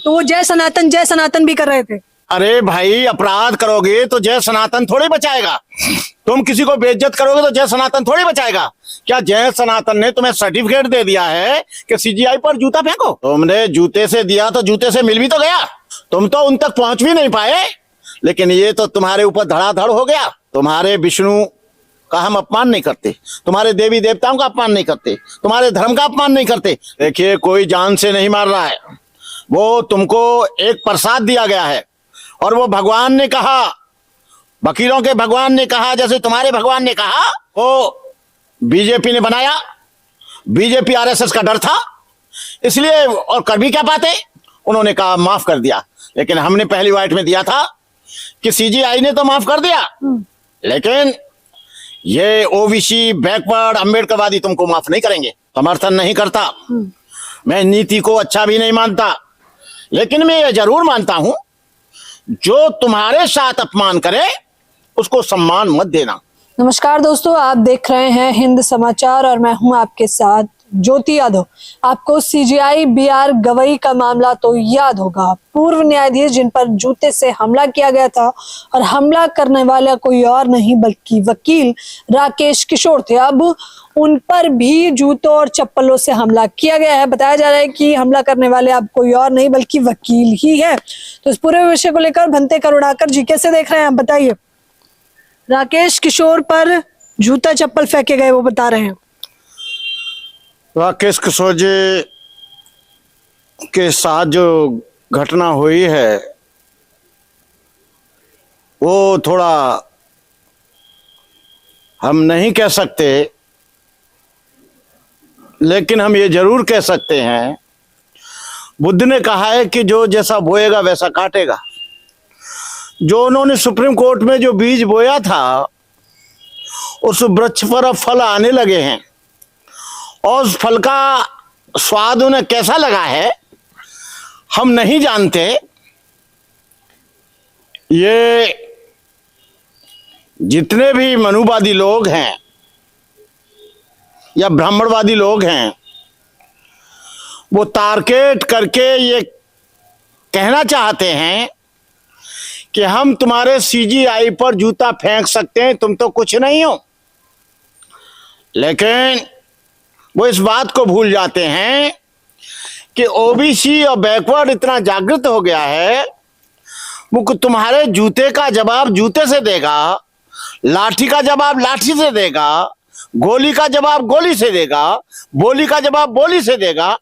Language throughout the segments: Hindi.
तो वो जय सनातन भी कर रहे थे। अरे भाई, अपराध करोगे तो जय सनातन थोड़ी बचाएगा। तुम किसी को बेइज्जत करोगे तो जय सनातन थोड़ी बचाएगा। क्या जय सनातन ने तुम्हें सर्टिफिकेट दे दिया है कि सीजीआई पर जूता फेंको? तुमने जूते से दिया तो जूते से मिल भी तो गया। तुम तो उन तक पहुंच भी नहीं पाए, लेकिन ये तो तुम्हारे ऊपर धड़ाधड़ हो गया। तुम्हारे विष्णु का हम अपमान नहीं करते, तुम्हारे देवी देवताओं का अपमान नहीं करते, तुम्हारे धर्म का अपमान नहीं करते। देखिए, कोई जान से नहीं मार रहा है, वो तुमको एक प्रसाद दिया गया है और वो भगवान ने कहा, वकीलों के भगवान ने कहा, जैसे तुम्हारे भगवान ने कहा, वो बीजेपी ने बनाया। बीजेपी आरएसएस का डर था, इसलिए, और कर भी क्या पाते, उन्होंने कहा माफ कर दिया। लेकिन हमने पहली वाइट में दिया था कि सीजीआई ने तो माफ कर दिया, लेकिन ये ओबीसी, बैकवर्ड, अंबेडकरवादी तुमको माफ नहीं करेंगे। समर्थन नहीं करता, मैं नीति को अच्छा भी नहीं मानता, लेकिन मैं ये जरूर मानता हूं, जो तुम्हारे साथ अपमान करे उसको सम्मान मत देना। नमस्कार दोस्तों, आप देख रहे हैं हिंद समाचार और मैं हूं आपके साथ ज्योति यादव। आपको सीजीआई बीआर गवई का मामला तो याद होगा। पूर्व न्यायाधीश जिन पर जूते से हमला किया गया था और हमला करने वाला कोई और नहीं बल्कि वकील राकेश किशोर थे। अब उन पर भी जूतों और चप्पलों से हमला किया गया है। बताया जा रहा है कि हमला करने वाले अब कोई और नहीं बल्कि वकील ही है। तो इस पूरे विषय को लेकर भंते करुणाकर जी कैसे देख रहे हैं, आप बताइए। राकेश किशोर पर जूता चप्पल फेंके गए, वो बता रहे हैं। राकेश किशोर जी के साथ जो घटना हुई है वो थोड़ा हम नहीं कह सकते, लेकिन हम ये जरूर कह सकते हैं, बुद्ध ने कहा है कि जो जैसा बोएगा वैसा काटेगा। जो उन्होंने सुप्रीम कोर्ट में जो बीज बोया था, उस वृक्ष पर अब फल आने लगे हैं और उस फल का स्वाद उन्हें कैसा लगा है हम नहीं जानते। ये जितने भी मनुवादी लोग हैं या ब्राह्मणवादी लोग हैं, वो तार्केट करके ये कहना चाहते हैं कि हम तुम्हारे सीजीआई पर जूता फेंक सकते हैं, तुम तो कुछ नहीं हो। लेकिन वो इस बात को भूल जाते हैं कि ओबीसी और बैकवर्ड इतना जागृत हो गया है, वो तुम्हारे जूते का जवाब जूते से देगा, लाठी का जवाब लाठी से देगा, गोली का जवाब गोली से देगा, बोली का जवाब बोली से देगा।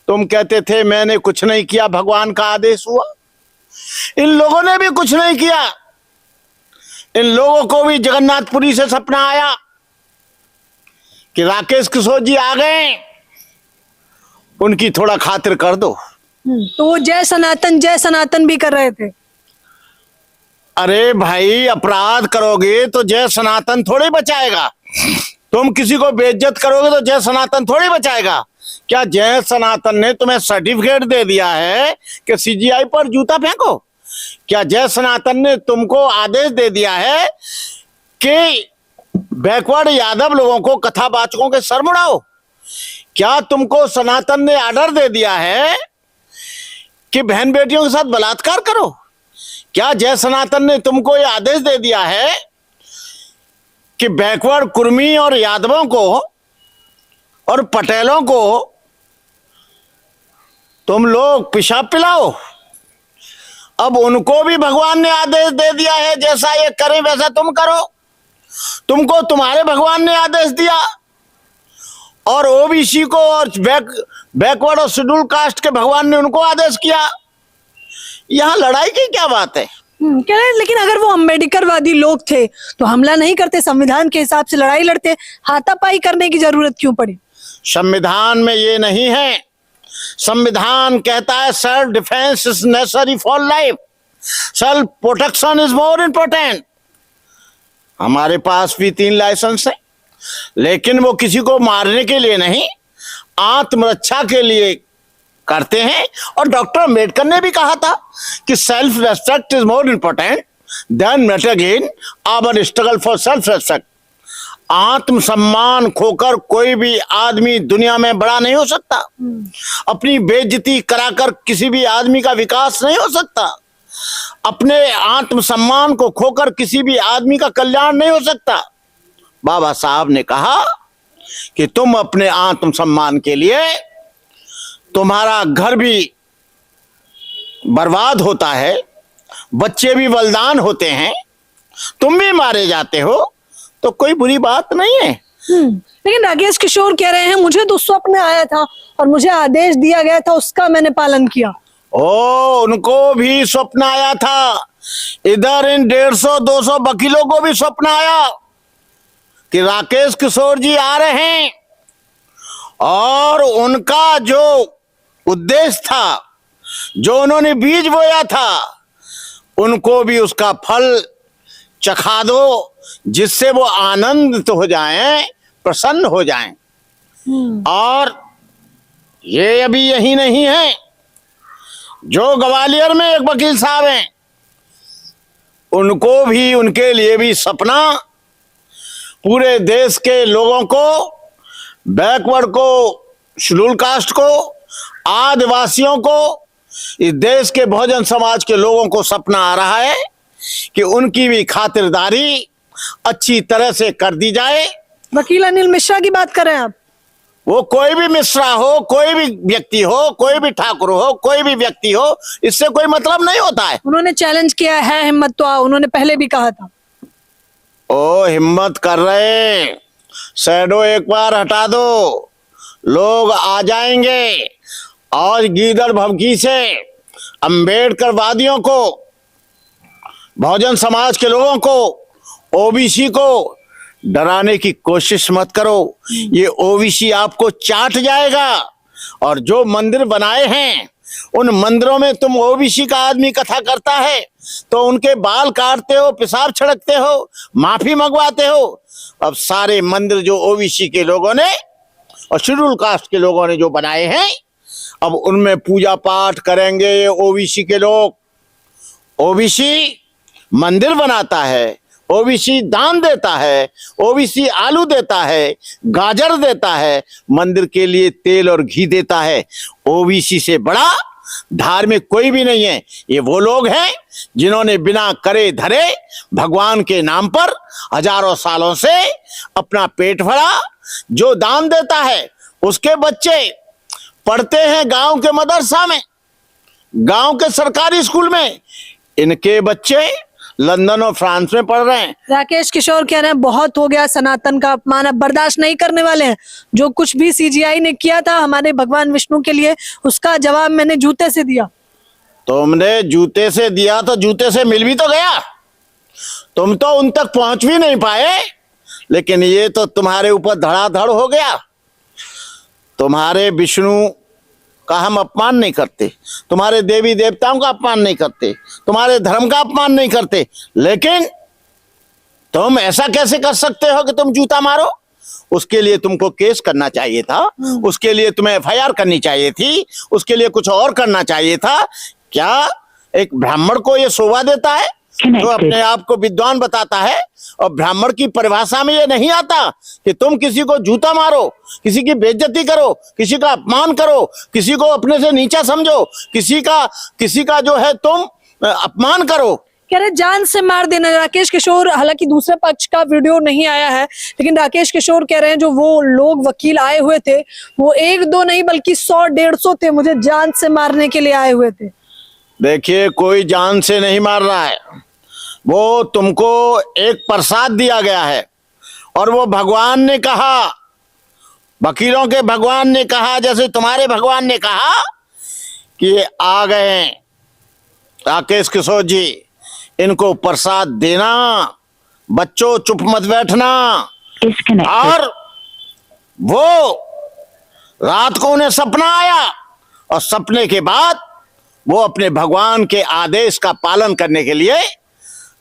तुम कहते थे मैंने कुछ नहीं किया, भगवान का आदेश हुआ। इन लोगों ने भी कुछ नहीं किया। इन लोगों को भी जगन्नाथपुरी से सपना आया कि राकेश किशोर जी आ गए, उनकी थोड़ा खातिर कर दो। तो वो जय सनातन भी कर रहे थे। अरे भाई, अपराध करोगे तो जय सनातन थोड़ी बचाएगा। तुम किसी को बेइज्जत करोगे तो जय सनातन थोड़ी बचाएगा। क्या जय सनातन ने तुम्हें सर्टिफिकेट दे दिया है कि सीजीआई पर जूता फेंको? क्या जय सनातन ने तुमको आदेश दे दिया है कि बैकवर्ड यादव लोगों को, कथावाचकों के सर मुड़ाओ? क्या तुमको सनातन ने आर्डर दे दिया है कि बहन बेटियों के साथ बलात्कार करो? क्या जय सनातन ने तुमको ये आदेश दे दिया है कि बैकवर्ड कुर्मी और यादवों को और पटेलों को तुम लोग पेशाब पिलाओ? अब उनको भी भगवान ने आदेश दे दिया है, जैसा ये करें वैसा तुम करो। तुमको तुम्हारे भगवान ने आदेश दिया और ओबीसी को और बैकवर्ड और शेड्यूल कास्ट के भगवान ने उनको आदेश किया। यहां लड़ाई की क्या बात है? लेकिन अगर वो अम्बेडकरवादी लोग थे तो हमला नहीं करते, संविधान के हिसाब से लड़ाई लड़ते, हाथापाई करने की जरूरत क्यों पड़ी? संविधान में ये नहीं है। संविधान कहता है self defence is necessary for life, self protection is more important. हमारे पास भी 3 लाइसेंस है, लेकिन वो किसी को मारने के लिए नहीं, आत्मरक्षा के लिए करते हैं। और डॉक्टर अंबेडकर ने भी कहा था कि self respect is more important than meat again our struggle for self respect. आत्मसम्मान खोकर कोई भी आदमी दुनिया में बड़ा नहीं हो सकता। अपनी बेइज्जती कराकर किसी भी आदमी का विकास नहीं हो सकता। अपने आत्मसम्मान को खोकर किसी भी आदमी का कल्याण नहीं हो सकता। बाबा साहब ने कहा कि तुम अपने आत्मसम्मान के लिए, तुम्हारा घर भी बर्बाद होता है, बच्चे भी बलिदान होते हैं, तुम भी मारे जाते हो, तो कोई बुरी बात नहीं है। लेकिन राकेश किशोर कह रहे हैं मुझे तो स्वप्न आया था और मुझे आदेश दिया गया था, उसका मैंने पालन किया। ओ, उनको भी स्वप्न आया था। इधर इन 150-200 वकीलों को भी स्वप्न आया कि राकेश किशोर जी आ रहे हैं, और उनका जो उद्देश्य था, जो उन्होंने बीज बोया था, उनको भी उसका फल चखा दो, जिससे वो आनंदित हो जाएं, प्रसन्न हो जाएं। और ये अभी यही नहीं है, जो ग्वालियर में एक वकील साहब हैं, उनको भी, उनके लिए भी सपना पूरे देश के लोगों को, बैकवर्ड को, शेड्यूल कास्ट को, आदिवासियों को, इस देश के बहुजन समाज के लोगों को सपना आ रहा है कि उनकी भी खातिरदारी अच्छी तरह से कर दी जाए। वकील अनिल मिश्रा की बात कर रहे हैं आप? वो कोई भी मिश्रा हो, कोई भी व्यक्ति हो, कोई भी ठाकुर हो, कोई भी व्यक्ति हो, इससे कोई मतलब नहीं होता है। उन्होंने चैलेंज किया है, हिम्मत तो आओ, उन्होंने पहले भी कहा था। ओ, हिम्मत कर रहे, शैडो एक बार हटा दो, लोग आ जाएंगे। और गीदड़ भभकी से अंबेडकर वादियों को, बहुजन समाज के लोगों को, ओबीसी को डराने की कोशिश मत करो। ये ओबीसी आपको चाट जाएगा। और जो मंदिर बनाए हैं, उन मंदिरों में तुम ओबीसी का आदमी कथा करता है तो उनके बाल काटते हो, पेशाब छिड़कते हो, माफी मंगवाते हो। अब सारे मंदिर जो ओबीसी के लोगों ने और शेड्यूल कास्ट के लोगों ने जो बनाए हैं, अब उनमें पूजा पाठ करेंगे ये ओबीसी के लोग। ओबीसी मंदिर बनाता है, ओबीसी दान देता है, ओबीसी आलू देता है, गाजर देता है, मंदिर के लिए तेल और घी देता है। ओबीसी से बड़ा धार्मिक कोई भी नहीं है। ये वो लोग हैं जिन्होंने बिना करे धरे भगवान के नाम पर हजारों सालों से अपना पेट भरा। जो दान देता है उसके बच्चे पढ़ते हैं गांव के मदरसा में, गांव के सरकारी स्कूल में, इनके बच्चे लंदन और फ्रांस में पढ़ रहे हैं। राकेश किशोर कह रहे हैं बहुत हो गया सनातन का अपमान, अब बर्दाश्त नहीं करने वाले हैं। जो कुछ भी सीजीआई ने किया था हमारे भगवान विष्णु के लिए, उसका जवाब मैंने जूते से दिया। तुमने जूते से दिया तो जूते से मिल भी तो गया, तुम तो उन तक पहुंच भी नहीं पाए। लेकिन ये तो तुम्हारे ऊपर धड़ाधड़ हो गया। तुम्हारे विष्णु का हम अपमान नहीं करते, तुम्हारे देवी देवताओं का अपमान नहीं करते, तुम्हारे धर्म का अपमान नहीं करते, लेकिन तुम ऐसा कैसे कर सकते हो कि तुम जूता मारो? उसके लिए तुमको केस करना चाहिए था, उसके लिए तुम्हें एफआईआर करनी चाहिए थी, उसके लिए कुछ और करना चाहिए था। क्या एक ब्राह्मण को ये शोभा देता है जो अपने आप को विद्वान बताता है? और ब्राह्मण की परिभाषा में ये नहीं आता कि तुम किसी को जूता मारो, किसी की बेइज्जती करो, किसी का अपमान करो, किसी को अपने से नीचा समझो, किसी का जो है तुम अपमान करो। कह रहे जान से मार देना। राकेश किशोर, हालांकि दूसरे पक्ष का वीडियो नहीं आया है, लेकिन राकेश किशोर कह रहे हैं जो वो लोग वकील आए हुए थे वो 1-2 नहीं बल्कि 100-150 थे, मुझे जान से मारने के लिए आए हुए थे। देखिए, कोई जान से नहीं मार रहा है, वो तुमको एक प्रसाद दिया गया है। और वो भगवान ने कहा, वकीलों के भगवान ने कहा, जैसे तुम्हारे भगवान ने कहा कि ये आ गए हैं राकेश किशोर जी, इनको प्रसाद देना, बच्चों चुप मत बैठना। और वो रात को उन्हें सपना आया और सपने के बाद वो अपने भगवान के आदेश का पालन करने के लिए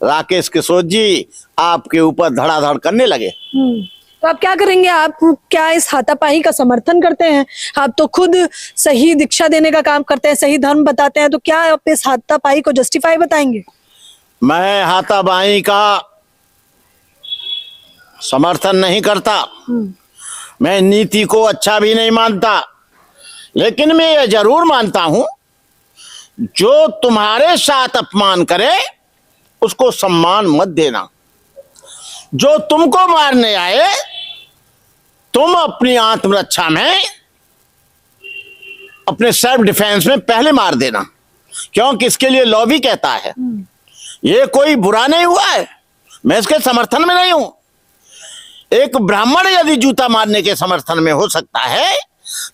राकेश किशोर जी आपके ऊपर धड़ाधड़ करने लगे। तो आप क्या करेंगे? आप क्या इस हाथापाई का समर्थन करते हैं? आप तो खुद सही दीक्षा देने का काम करते हैं, सही धर्म बताते हैं, तो क्या आप इस हाथापाई को जस्टिफाई बताएंगे? मैं हाथापाई का समर्थन नहीं करता, मैं नीति को अच्छा भी नहीं मानता, लेकिन मैं ये जरूर मानता हूं जो तुम्हारे साथ अपमान करे उसको सम्मान मत देना। जो तुमको मारने आए तुम अपनी आत्मरक्षा में, अपने सेल्फ डिफेंस में पहले मार देना, क्योंकि इसके लिए लॉ भी कहता है। ये कोई बुरा नहीं हुआ है, मैं इसके समर्थन में नहीं हूं। एक ब्राह्मण यदि जूता मारने के समर्थन में हो सकता है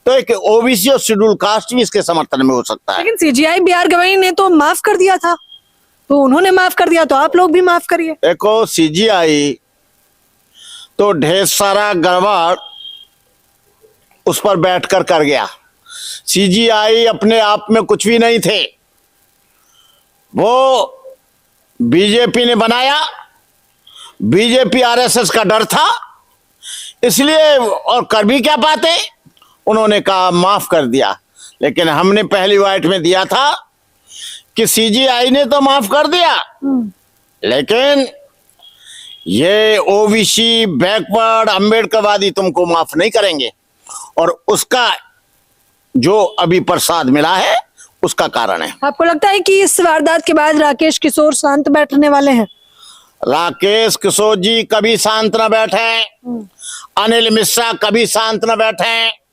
तो एक ओबीसी और शेड्यूल कास्ट भी इसके समर्थन में हो सकता है। लेकिन सीजीआई बीआर गवई ने तो माफ कर दिया था, तो उन्होंने माफ कर दिया तो आप लोग भी माफ करिए। देखो, सीजीआई तो ढेर सारा गड़बड़ उस पर बैठकर कर गया। सीजीआई अपने आप में कुछ भी नहीं थे, वो बीजेपी ने बनाया, बीजेपी आरएसएस का डर था इसलिए, और कर भी क्या पाते, उन्होंने कहा माफ कर दिया। लेकिन हमने पहली वाइट में दिया था कि सीजीआई ने तो माफ कर दिया, लेकिन ये ओबीसी बैकवर्ड अंबेडकरवादी तुमको माफ नहीं करेंगे, और उसका जो अभी प्रसाद मिला है उसका कारण है। आपको लगता है कि इस वारदात के बाद राकेश किशोर शांत बैठने वाले हैं? राकेश किशोर जी कभी शांत न बैठे, अनिल मिश्रा कभी शांत न बैठे।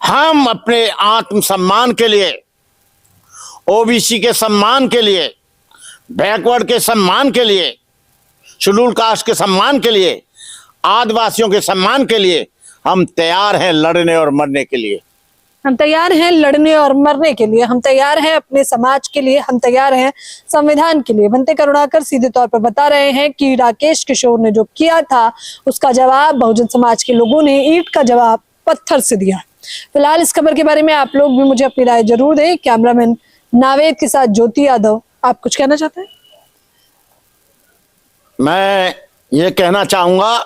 हम अपने आत्मसम्मान के लिए, ओबीसी के सम्मान के लिए, बैकवर्ड के सम्मान के लिए, शेड्यूल कास्ट के सम्मान के लिए, आदिवासियों के सम्मान के लिए हम तैयार हैं लड़ने और मरने के लिए। हम तैयार हैं लड़ने और मरने के लिए, हम तैयार हैं अपने समाज के लिए, हम तैयार हैं संविधान के लिए। बनते करुणाकर सीधे तौर पर बता रहे हैं कि राकेश किशोर ने जो किया था उसका जवाब बहुजन समाज के लोगों ने ईंट का जवाब पत्थर से दिया। फिलहाल इस खबर के बारे में आप लोग भी मुझे अपनी राय जरूर दें। कैमरामैन नावेद के साथ ज्योति यादव, आप कुछ कहना चाहते हैं? मैं ये कहना चाहूंगा,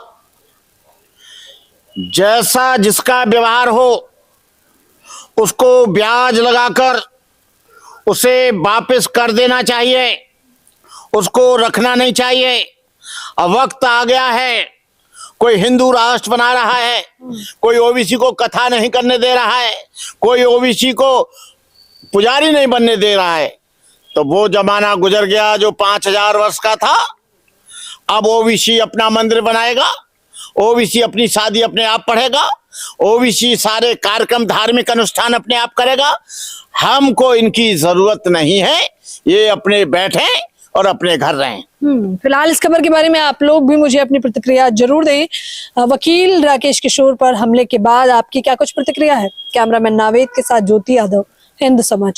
जैसा जिसका व्यवहार हो उसको ब्याज लगाकर उसे वापस कर देना चाहिए, उसको रखना नहीं चाहिए। अब वक्त आ गया है, कोई हिंदू राष्ट्र बना रहा है, कोई ओबीसी को कथा नहीं करने दे रहा है, कोई ओबीसी को पुजारी नहीं बनने दे रहा है। तो वो जमाना गुजर गया जो 5000 वर्ष का था। अब ओबीसी अपना मंदिर बनाएगा, ओबीसी अपनी शादी अपने आप पढ़ेगा, ओबीसी सारे कार्यक्रम धार्मिक अनुष्ठान अपने आप करेगा। हमको इनकी जरूरत नहीं है, ये अपने बैठे और अपने घर रहें। फिलहाल इस खबर के बारे में आप लोग भी मुझे अपनी प्रतिक्रिया जरूर दें। वकील राकेश किशोर पर हमले के बाद आपकी क्या कुछ प्रतिक्रिया है? कैमरामैन नावेद के साथ ज्योति यादव, हिंद समाचार।